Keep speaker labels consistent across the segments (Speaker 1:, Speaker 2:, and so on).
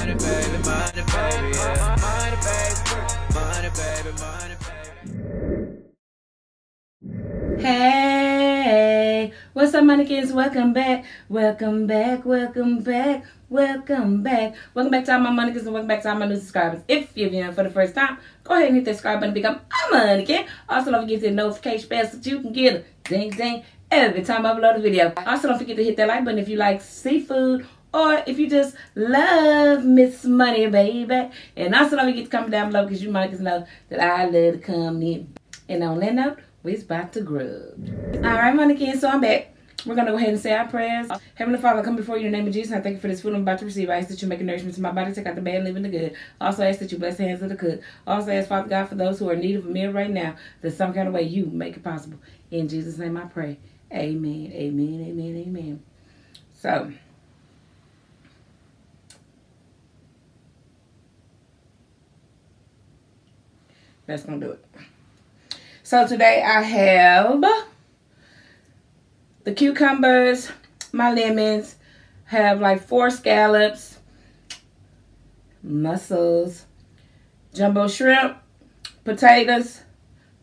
Speaker 1: money, baby, yeah. Money, baby, money, baby.
Speaker 2: Hey, what's up, mannequins? Welcome back, welcome back, welcome back, welcome back. Welcome back to all my mannequins and welcome back to all my new subscribers. If you're viewing for the first time, go ahead and hit that subscribe button to become a mannequin. Also, don't forget to hit the notification bell so that you can get a ding ding every time I upload a video. Also, don't forget to hit that like button if you like seafood or if you just love Miss Money, baby. And also, don't forget to comment down below because you mannequins know that I love to come in. And on that note, we're about to grub. Alright, mannequins, so I'm back. We're going to go ahead and say our prayers. Heavenly Father, I come before you in the name of Jesus. I thank you for this food I'm about to receive. I ask that you make a nourishment to my body, take out the bad and live in the good. Also ask that you bless the hands of the cook. Also ask, Father God, for those who are in need of a meal right now, that some kind of way you make it possible. In Jesus' name I pray. Amen, amen, amen, amen. So, that's going to do it. So today I have the cucumbers, my lemons, have like 4 scallops, mussels, jumbo shrimp, potatoes,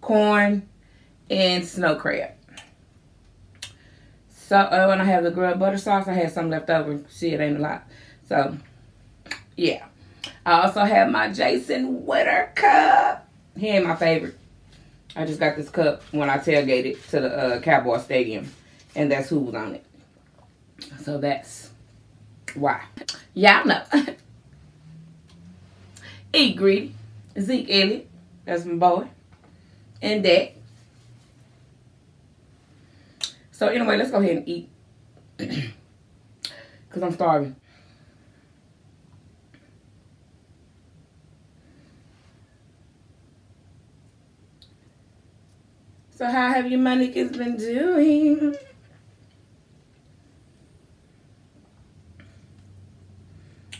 Speaker 2: corn, and snow crab. So when I have the grilled butter sauce, I had some left over. See, it ain't a lot. So, yeah. I also have my Jason Witter cup. He ain't my favorite. I just got this cup when I tailgated to the Cowboy Stadium. And that's who was on it. So that's why. Y'all know. Eat Greedy. Zeke Elliott. That's my boy. And Dak. So anyway, let's go ahead and eat. Because I'm starving. So how have you mannequins been doing?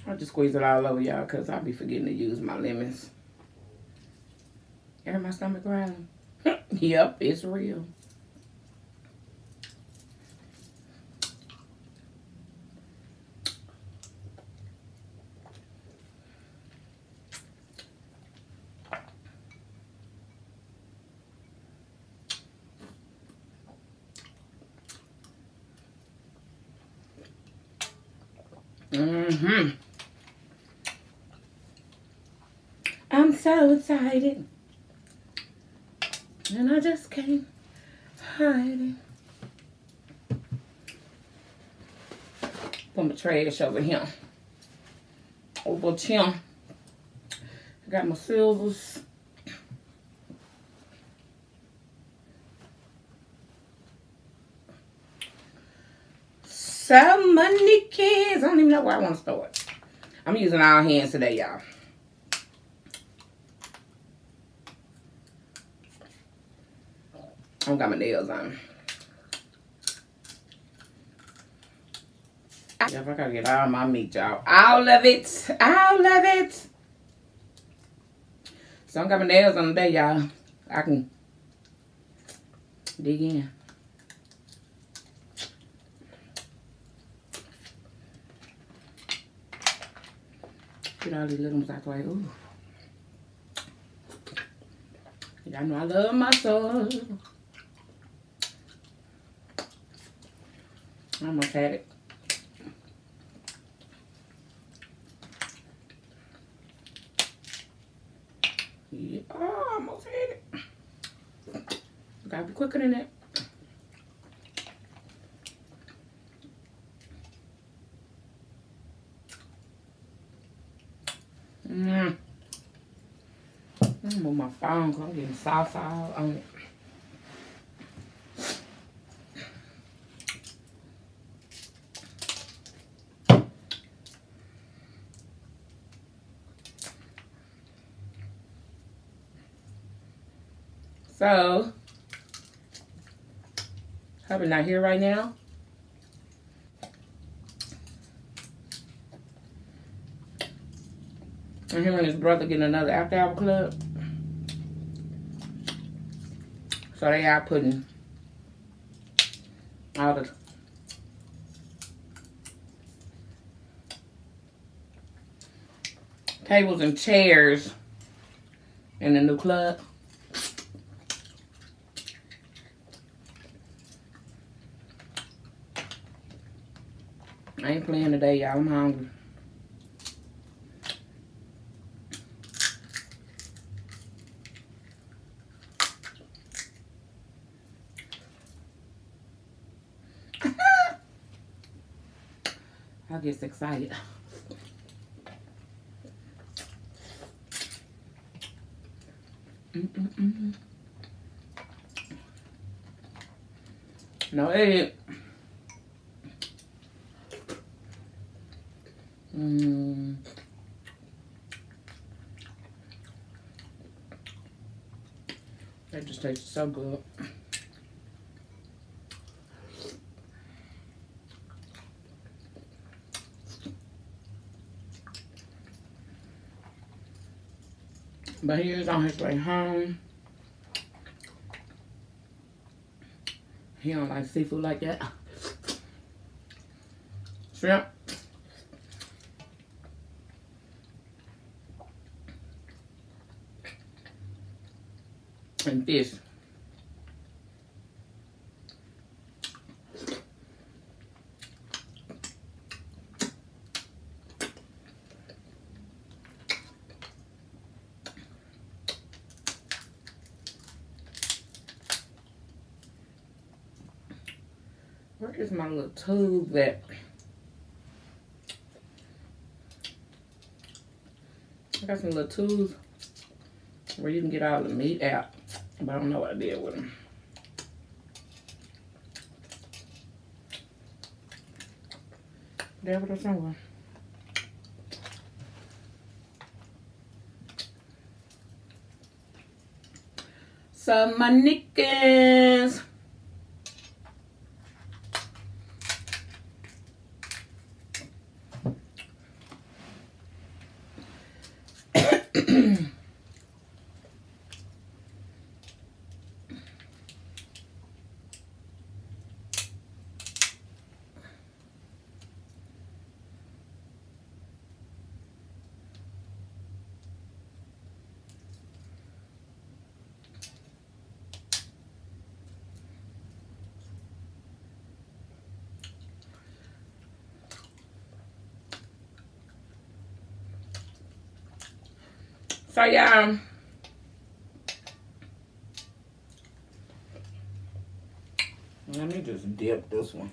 Speaker 2: I'll just squeeze it all over y'all because I'll be forgetting to use my lemons. You heard my stomach growling? Yep, it's real. I'm so excited, and I just can't hide it. Put my trash over here. Over here. I got my silvers. So mannequins. I don't even know where I want to start. I'm using all hands today, y'all. I don't got my nails on. Yep, I gotta get all my meat, y'all. All of it. All of it. So I don't got my nails on today, y'all. I can dig in. Get all these little ones out the way. Ooh. Y'all know I love my soul. I almost had it. Yeah, oh, I almost had it. Gotta be quicker than that. I'm gonna move my phone because I'm getting sauce all on it. So, hubby not here right now. And him and his brother getting another after hour club. So they are putting all the tables and chairs in the new club. I ain't playing today, y'all. I'm hungry. I get excited. No egg. That just tastes so good. But he is on his way home. He don't like seafood like that. Shrimp. And fish. Where is my little tube at? I got some little tubes where you can get all the meat out, but I don't know what I did with them. There with her somewhere. Some MONNIEGANS. So y'all, let me just dip this one.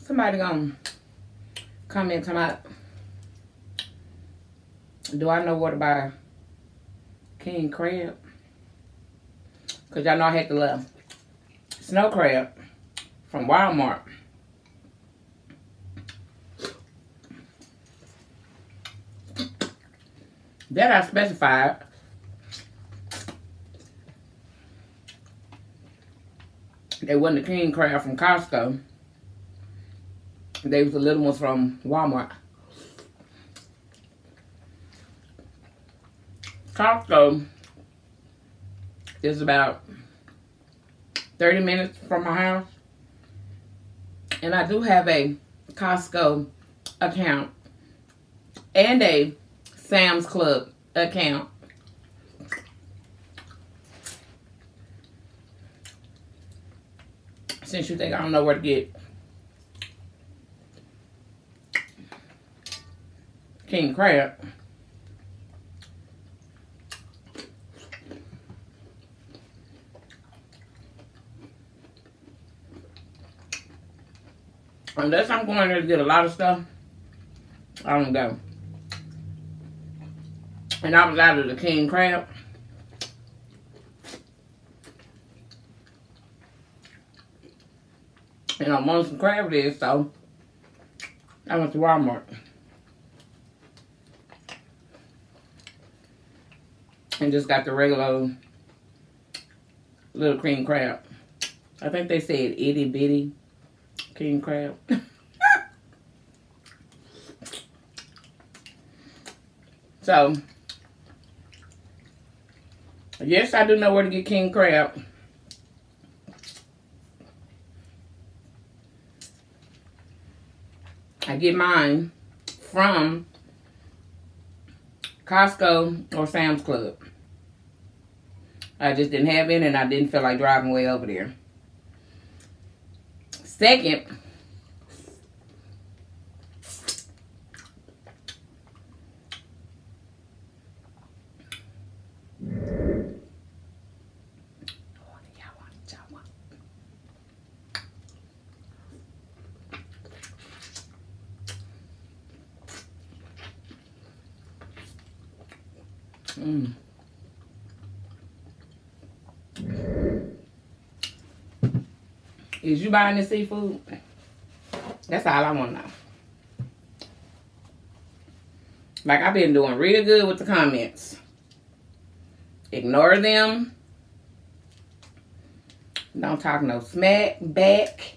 Speaker 2: Somebody gonna comment tonight. Do I know where to buy king crab? Cause y'all know I had to love snow crab from Walmart. That I specified. They wasn't the king crab from Costco. They was the little ones from Walmart. Costco is about 30 minutes from my house. And I do have a Costco account and a Sam's Club account. Since you think I don't know where to get king crab. Unless I'm going there to get a lot of stuff, I don't go. And I was out of the king crab. And I wanted some crab legs, so I went to Walmart. And just got the regular little king crab. I think they said itty bitty king crab. So, yes, I do know where to get king crab. I get mine from Costco or Sam's Club. I just didn't have it and I didn't feel like driving way over there. Second, is you buying this seafood? That's all I want to know. Like, I've been doing real good with the comments. Ignore them. Don't talk no smack back.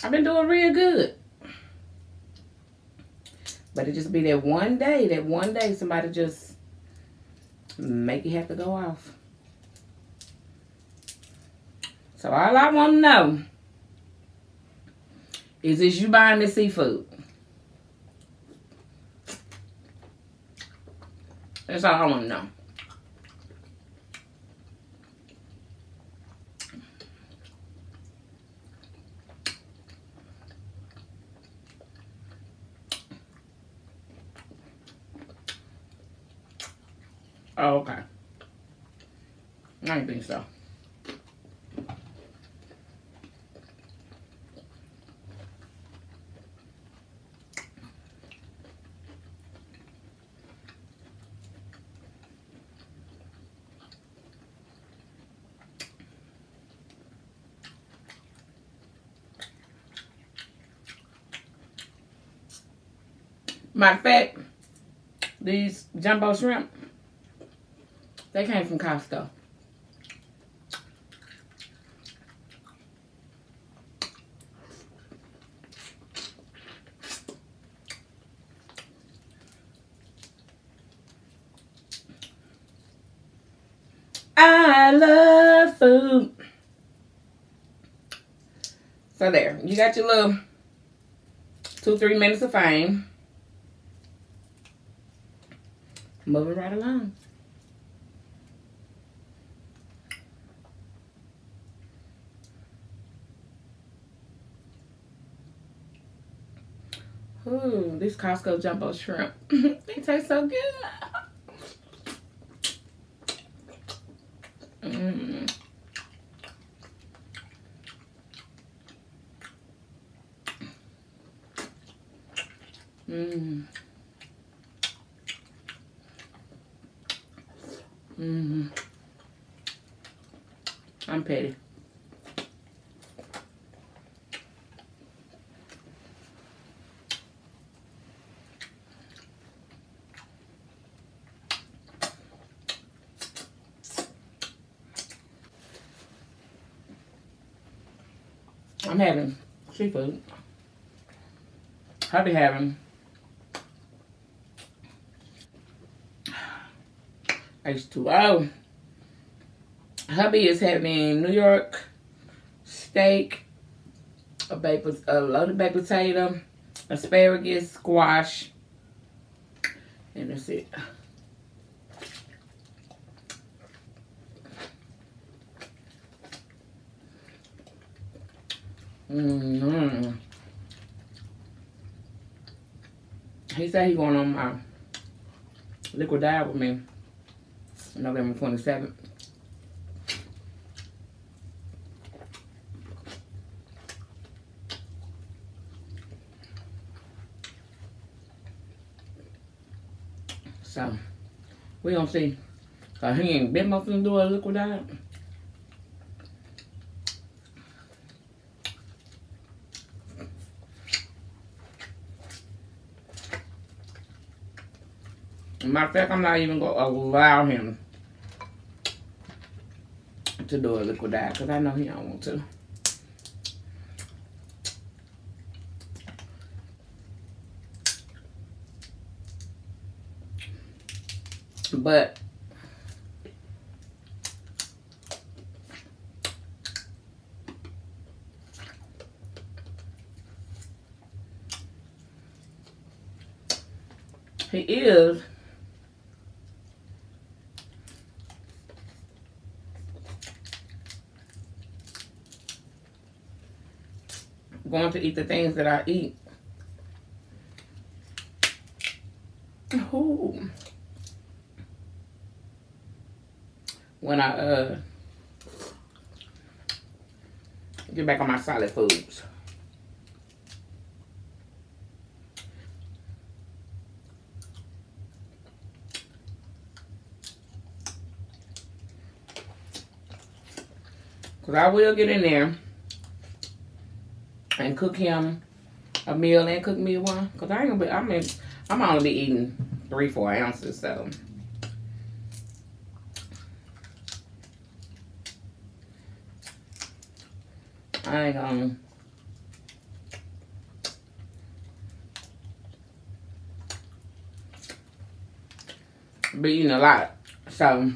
Speaker 2: I've been doing real good. But it just be that one day somebody just make it have to go off. So all I want to know is you buying this seafood? That's all I want to know. Oh, okay. I don't think so. Matter of fact, these jumbo shrimp, they came from Costco. I love food. So there, you got your little 2-3 minutes of fame. Moving right along. Ooh, these Costco jumbo shrimp. They taste so good. Mmm. Mmm. Mmm. I'm petty. I'm having seafood. I'll be having H2O. Hubby is having New York steak, a loaded baked potato, asparagus, squash, and that's it. He said he's going on my liquid diet with me November 27th. So, we gonna see. Cause he ain't been able to do a liquid diet. Matter of fact, I'm not even gonna allow him to do a liquid diet because I know he don't want to. But He is going to eat the things that I eat. Ooh. When I get back on my solid foods. Cause I will get in there and cook him a meal and cook me one. Cause I ain't gonna be, I'm only be eating 3-4 ounces, so. I ain't gonna be eating a lot, so.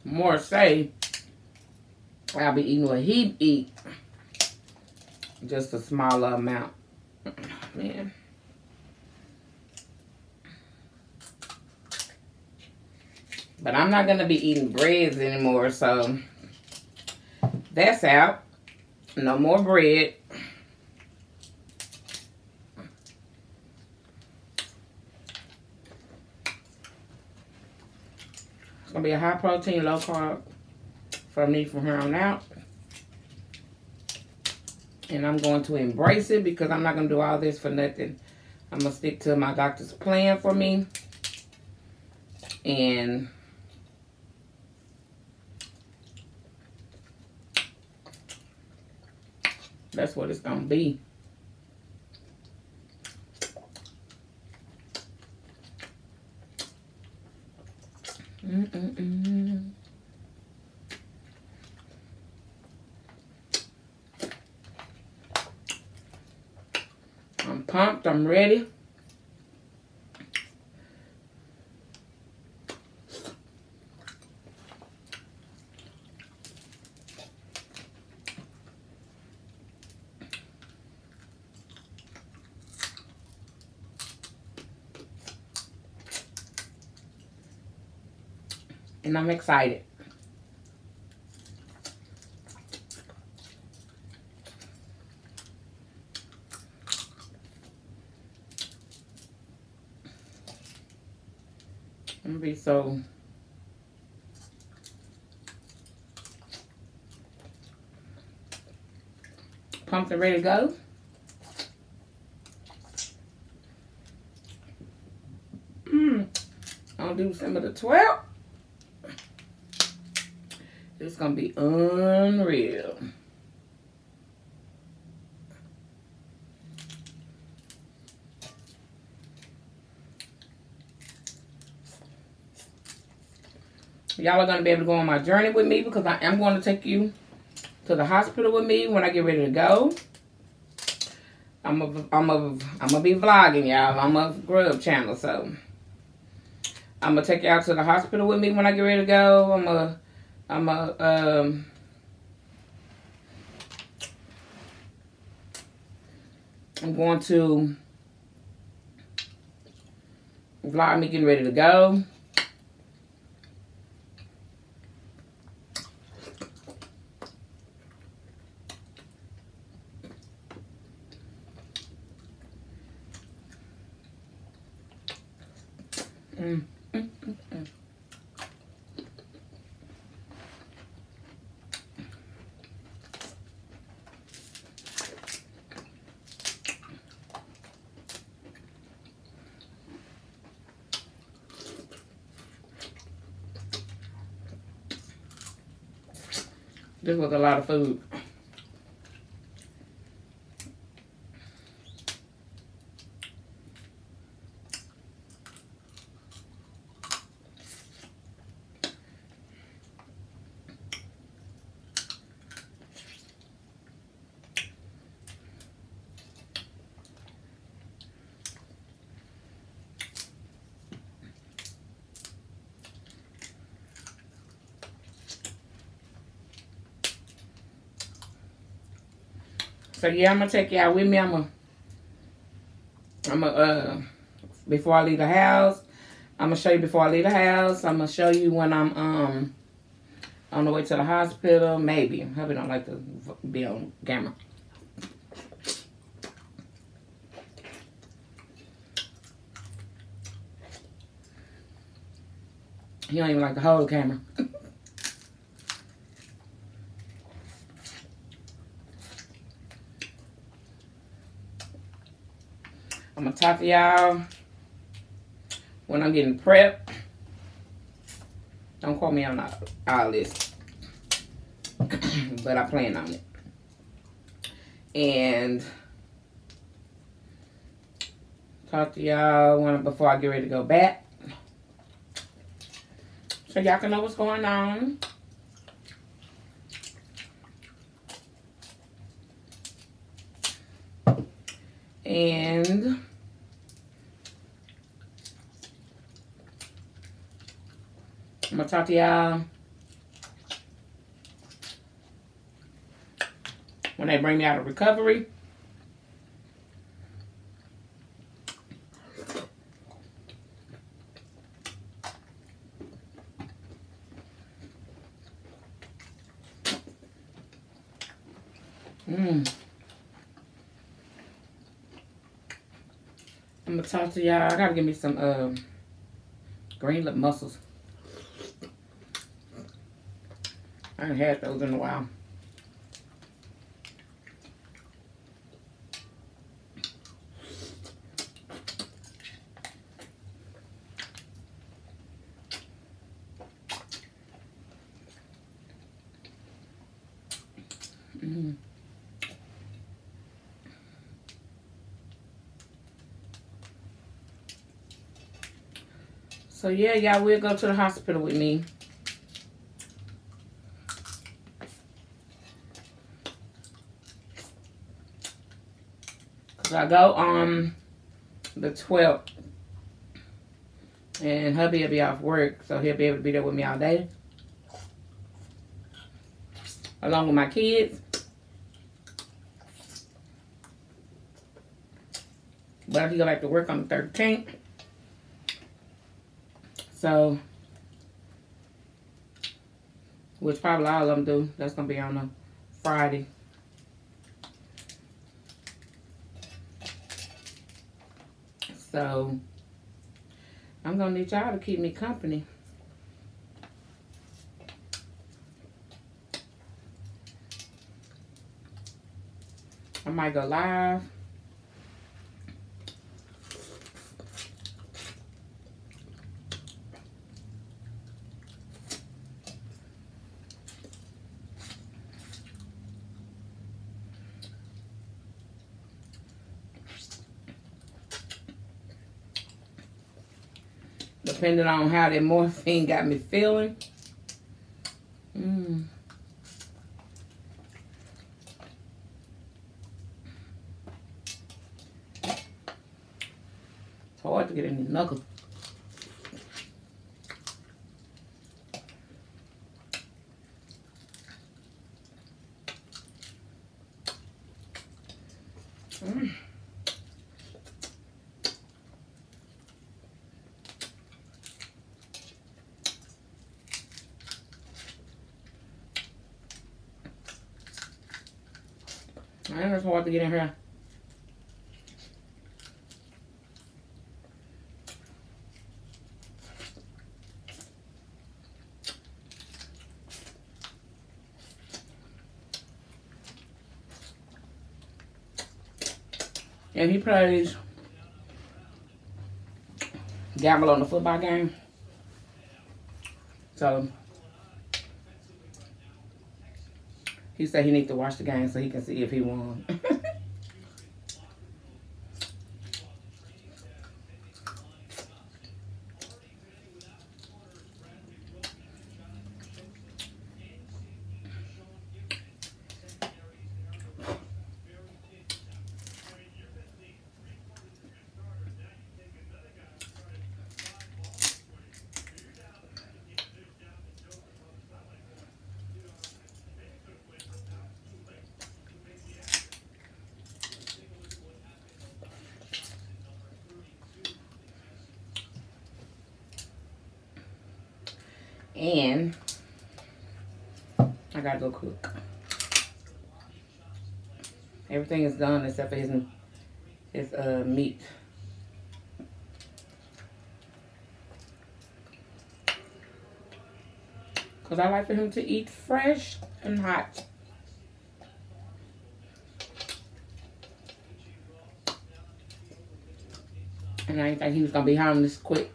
Speaker 2: More say, I'll be eating what he eat. Just a smaller amount. Man. But I'm not going to be eating breads anymore, so that's out. No more bread. It's going to be a high protein, low carb for me from here on out. And I'm going to embrace it because I'm not going to do all this for nothing. I'm going to stick to my doctor's plan for me. And that's what it's going to be. I'm pumped. I'm ready. And I'm excited. I'm gonna be so pumped and ready to go. I'll do some of the 12. It's gonna be unreal. Y'all are gonna be able to go on my journey with me because I am going to take you to the hospital with me when I get ready to go. I'm a be vlogging, y'all. I'm a GRUBB channel, so I'm gonna take y'all to the hospital with me when I get ready to go. I'm going to vlog me getting ready to go. This was a lot of food. So yeah, I'm gonna take y'all with me. I'm gonna before I leave the house. I'm gonna show you before I leave the house. I'm gonna show you when I'm on the way to the hospital. Maybe. Hubby don't like to be on camera. He don't even like to hold the camera. I'm gonna talk to y'all when I'm getting prepped. Don't quote me on all this, but I plan on it. And talk to y'all before I get ready to go back, so y'all can know what's going on. And I'm gonna talk to y'all when they bring me out of recovery. I'm gonna talk to y'all. I gotta give me some green lip mussels. I haven't had those in a while. So yeah, y'all will go to the hospital with me. Cause I go on the 12th. And hubby will be off work, so he'll be able to be there with me all day. Along with my kids. But he go back to work on the 13th. So, which probably all of them do. That's going to be on a Friday. So, I'm going to need y'all to keep me company. I might go live. Depending on how that morphine got me feeling. It's hard to get in these knuckles. I know it's hard to get in here. And he plays gamble on the football game. So he said he needs to watch the game so he can see if he won. And I gotta go cook. Everything is done except for his meat. Because I like for him to eat fresh and hot. And I didn't think he was going to be home this quick.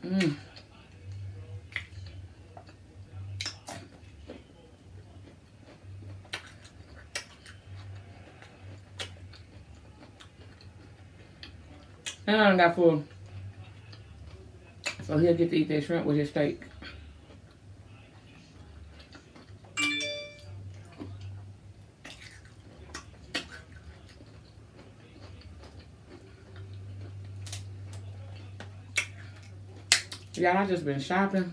Speaker 2: And I done got full. So he'll get to eat that shrimp with his steak. Y'all, I just been shopping.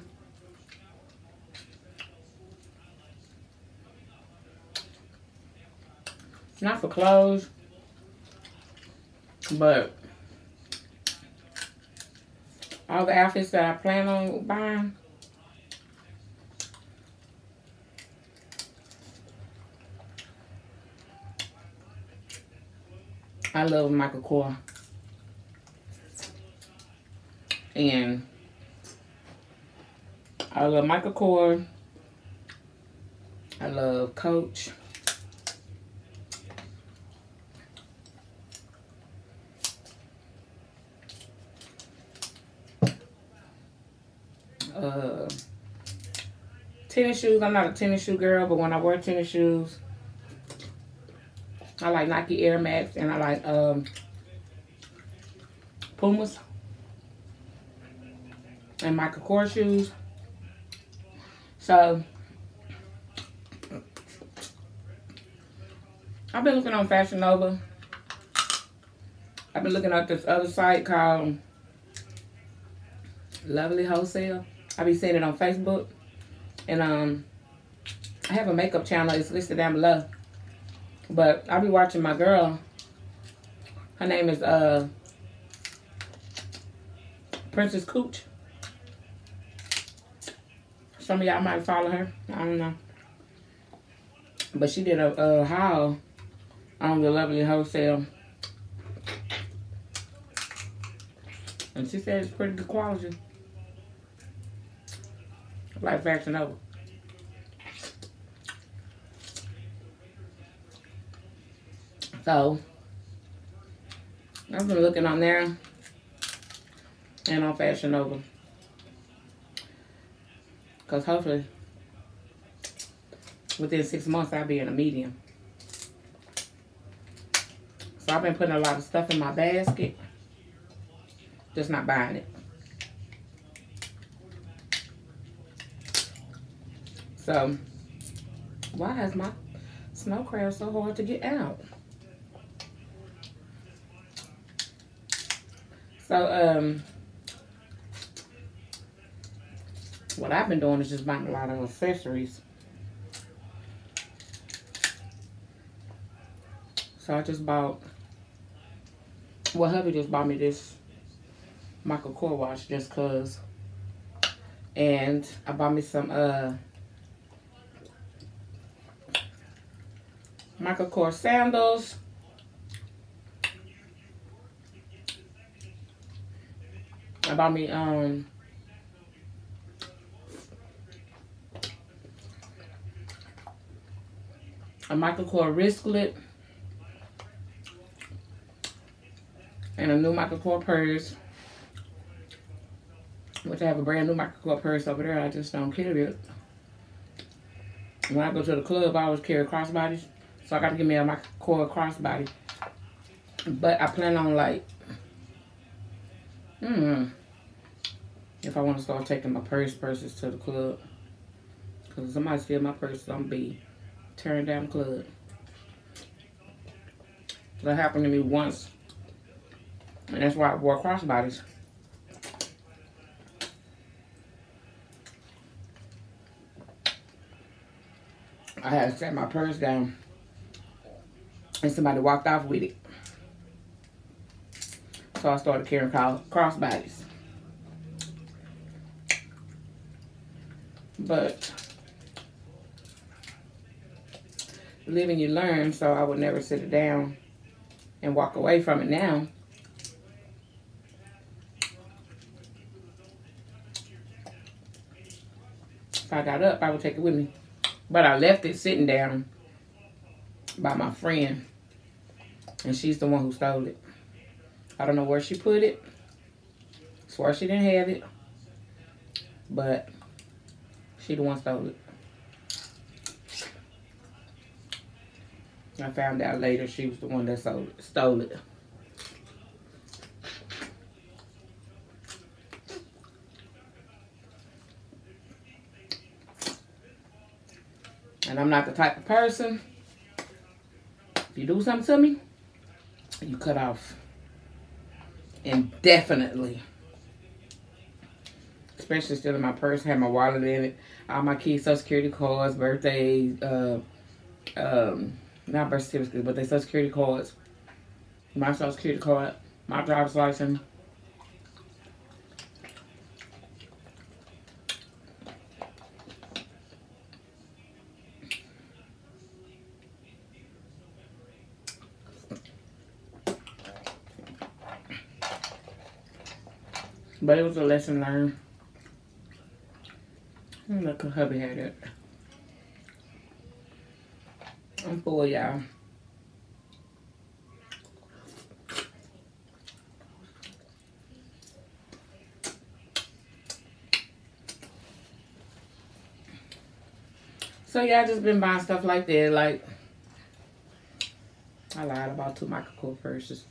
Speaker 2: Not for clothes, but all the outfits that I plan on buying. I love Michael Kors. And I love Michael Kors. I love Coach. Tennis shoes. I'm not a tennis shoe girl, but when I wear tennis shoes, I like Nike Air Max and I like Pumas and Michael Kors shoes. So I've been looking on Fashion Nova. I've been looking at this other site called Lovely Wholesale. I be seeing it on Facebook. And I have a makeup channel. It's listed down below. But I be watching my girl. Her name is Princess Cooch. Some of y'all might follow her. I don't know. But she did a haul on the Lovely Wholesale. And she said it's pretty good quality. Like Fashion Nova. So I've been looking on there and on Fashion Nova. Because hopefully within 6 months I'll be in a medium. So I've been putting a lot of stuff in my basket. Just not buying it. So, why is my snow crab so hard to get out? So, what I've been doing is just buying a lot of accessories. So I just bought, well, hubby just bought me this Michael Kors watch just cause. And I bought me some, Michael Kors sandals. I bought me a Michael Kors wristlet and a new Michael Kors purse, which I have a brand new Michael Kors purse over there. I just don't carry it. When I go to the club, I always carry crossbodies. So I got to give me a Michael Kors crossbody. But I plan on like, if I want to start taking my purses to the club. Because if somebody steal my purse, I'm going to be tearing down the club. That happened to me once. And that's why I wore crossbodies. I had to set my purse down. And somebody walked off with it. So so I started carrying crossbodies. But living you learn, so I would never sit it down and walk away from it now. If I got up, I would take it with me. But I left it sitting down by my friend. And she's the one who stole it. I don't know where she put it. Swear she didn't have it. But she the one stole it. I found out later she was the one that stole it. And I'm not the type of person, if you do something to me, you cut off indefinitely. Especially still in my purse, had my wallet in it, all my kids' social security cards, birthdays, not birth certificates, but they social security cards, my social security card, my driver's license. But it was a lesson learned. Look, her hubby had it. I'm full, y'all. So yeah, I just been buying stuff like that. Like, I lied about 2 Michael Kors purses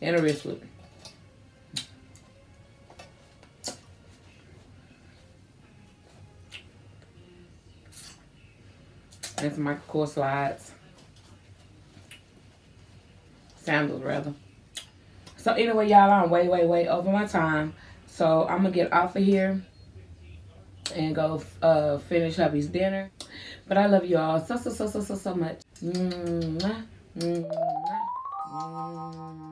Speaker 2: and a wristlet. And some Michael Kors slides. Sandals, rather. So anyway, y'all, I'm way over my time. So I'm going to get off of here and go finish hubby's dinner. But I love you all so much. Mwah, mwah, mwah.